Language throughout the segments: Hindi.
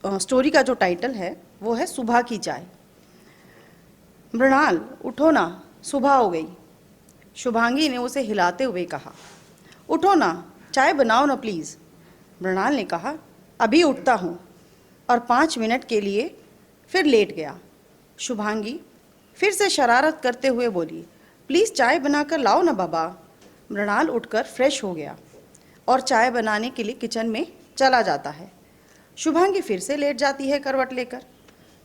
स्टोरी का जो टाइटल है वो है सुबह की चाय। मृणाल उठो ना, सुबह हो गई। शुभांगी ने उसे हिलाते हुए कहा। उठो ना, चाय बनाओ ना प्लीज़। मृणाल ने कहा, अभी उठता हूँ। और 5 मिनट के लिए फिर लेट गया। शुभांगी फिर से शरारत करते हुए बोली, प्लीज़ चाय बनाकर लाओ ना बाबा। मृणाल उठकर फ्रेश हो गया और चाय बनाने के लिए किचन में चला जाता है। शुभांगी फिर से लेट जाती है करवट लेकर।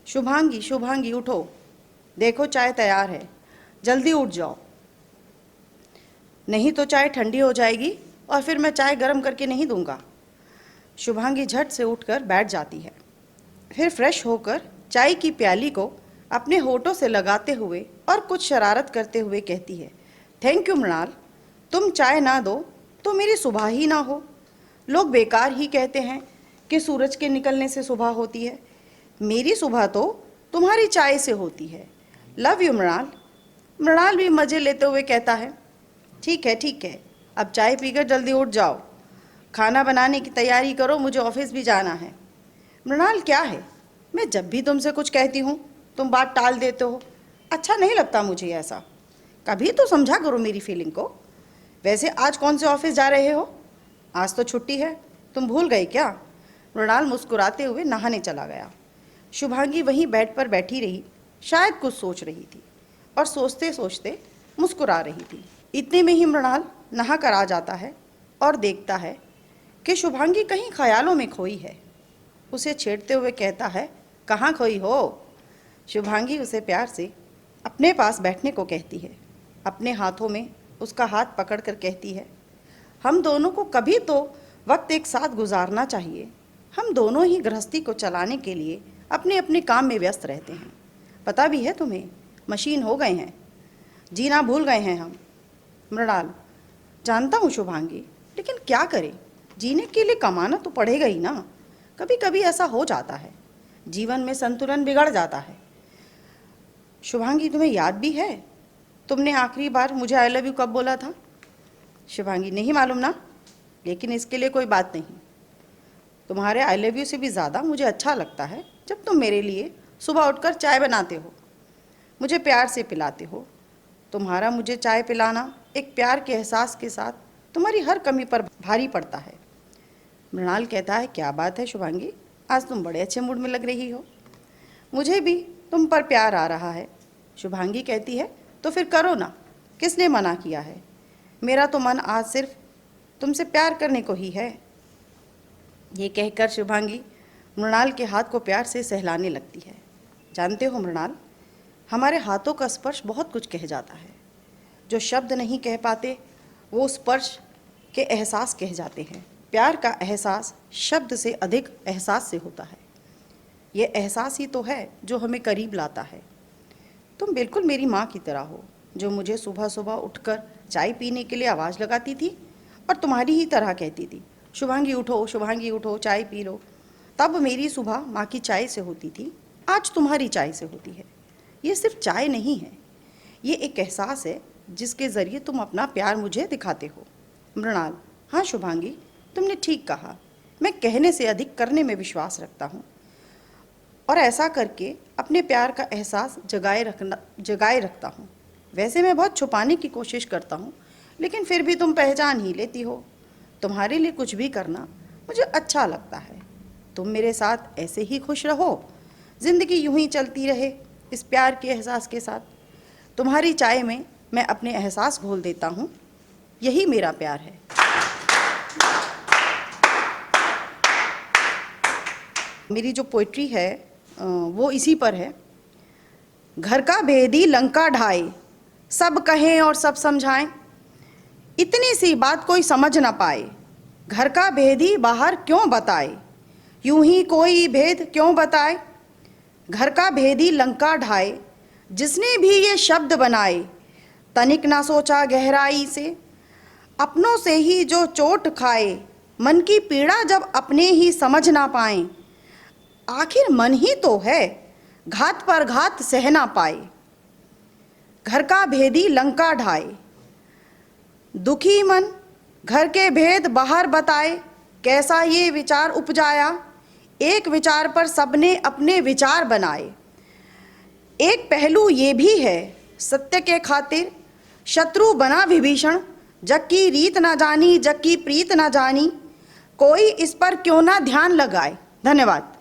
शुभांगी शुभांगी उठो, देखो चाय तैयार है, जल्दी उठ जाओ, नहीं तो चाय ठंडी हो जाएगी और फिर मैं चाय गर्म करके नहीं दूंगा। शुभांगी झट से उठकर बैठ जाती है। फिर फ्रेश होकर चाय की प्याली को अपने होठों से लगाते हुए और कुछ शरारत करते हुए कहती है, थैंक यू मृणाल, तुम चाय ना दो तो मेरी सुबह ही ना हो। लोग बेकार ही कहते हैं कि सूरज के निकलने से सुबह होती है, मेरी सुबह तो तुम्हारी चाय से होती है। Love you Mrinal. मृणाल भी मज़े लेते हुए कहता है, ठीक है, अब चाय पीकर जल्दी उठ जाओ, खाना बनाने की तैयारी करो, मुझे ऑफिस भी जाना है। मृणाल क्या है, मैं जब भी तुमसे कुछ कहती हूँ तुम बात टाल देते हो, अच्छा नहीं लगता मुझे ऐसा, कभी तो समझा करो मेरी फीलिंग को। वैसे आज कौन से ऑफिस जा रहे हो, आज तो छुट्टी है, तुम भूल गए क्या। मृणाल मुस्कुराते हुए नहाने चला गया। शुभांगी वहीं बेड पर बैठी रही, शायद कुछ सोच रही थी और सोचते सोचते मुस्कुरा रही थी। इतने में ही मृणाल नहा कर आ जाता है और देखता है कि शुभांगी कहीं ख्यालों में खोई है। उसे छेड़ते हुए कहता है, कहाँ खोई हो। शुभांगी उसे प्यार से अपने पास बैठने को कहती है, अपने हाथों में उसका हाथ पकड़कर कहती है, हम दोनों को कभी तो वक्त एक साथ गुजारना चाहिए। हम दोनों ही गृहस्थी को चलाने के लिए अपने अपने काम में व्यस्त रहते हैं, पता भी है तुम्हें, मशीन हो गए हैं, जीना भूल गए हैं हम। मृणाल, जानता हूँ शुभांगी, लेकिन क्या करें, जीने के लिए कमाना तो पड़ेगा ही ना। कभी कभी ऐसा हो जाता है, जीवन में संतुलन बिगड़ जाता है। शुभांगी, तुम्हें याद भी है तुमने आखिरी बार मुझे आई लव यू कब बोला था। शुभांगी, नहीं मालूम ना, लेकिन इसके लिए कोई बात नहीं। तुम्हारे आई लव यू से भी ज़्यादा मुझे अच्छा लगता है जब तुम मेरे लिए सुबह उठकर चाय बनाते हो, मुझे प्यार से पिलाते हो। तुम्हारा मुझे चाय पिलाना एक प्यार के एहसास के साथ तुम्हारी हर कमी पर भारी पड़ता है। मृणाल कहता है, क्या बात है शुभांगी, आज तुम बड़े अच्छे मूड में लग रही हो, मुझे भी तुम पर प्यार आ रहा है। शुभांगी कहती है, तो फिर करो ना, किसने मना किया है, मेरा तो मन आज सिर्फ तुमसे प्यार करने को ही है। ये कहकर शुभांगी मृणाल के हाथ को प्यार से सहलाने लगती है। जानते हो मृणाल, हमारे हाथों का स्पर्श बहुत कुछ कह जाता है, जो शब्द नहीं कह पाते वो स्पर्श के एहसास कह जाते हैं। प्यार का एहसास शब्द से अधिक एहसास से होता है, ये एहसास ही तो है जो हमें करीब लाता है। तुम बिल्कुल मेरी माँ की तरह हो, जो मुझे सुबह सुबह उठकर चाय पीने के लिए आवाज़ लगाती थी और तुम्हारी ही तरह कहती थी, शुभांगी उठो, चाय पी लो। तब मेरी सुबह माँ की चाय से होती थी, आज तुम्हारी चाय से होती है। ये सिर्फ चाय नहीं है, ये एक एहसास है जिसके ज़रिए तुम अपना प्यार मुझे दिखाते हो। मृणाल, हाँ शुभांगी, तुमने ठीक कहा, मैं कहने से अधिक करने में विश्वास रखता हूँ और ऐसा करके अपने प्यार का एहसास जगाए रखता हूँ। वैसे मैं बहुत छुपाने की कोशिश करता हूँ, लेकिन फिर भी तुम पहचान ही लेती हो। तुम्हारे लिए कुछ भी करना मुझे अच्छा लगता है। तुम मेरे साथ ऐसे ही खुश रहो, ज़िंदगी यूं ही चलती रहे इस प्यार के एहसास के साथ। तुम्हारी चाय में मैं अपने एहसास घोल देता हूँ, यही मेरा प्यार है। मेरी जो पोइट्री है वो इसी पर है। घर का भेदी लंका ढाए, सब कहें और सब समझाएं, इतनी सी बात कोई समझ ना पाए, घर का भेदी बाहर क्यों बताए, यूं ही कोई भेद क्यों बताए। घर का भेदी लंका ढाए, जिसने भी ये शब्द बनाए, तनिक ना सोचा गहराई से, अपनों से ही जो चोट खाए, मन की पीड़ा जब अपने ही समझ ना पाए, आखिर मन ही तो है घात पर घात सह ना पाए। घर का भेदी लंका ढाए, दुखी मन घर के भेद बाहर बताए, कैसा ये विचार उपजाया, एक विचार पर सबने अपने विचार बनाए। एक पहलू ये भी है, सत्य के खातिर शत्रु बना विभीषण, जग की रीत ना जानी, जग की प्रीत ना जानी, कोई इस पर क्यों ना ध्यान लगाए। धन्यवाद।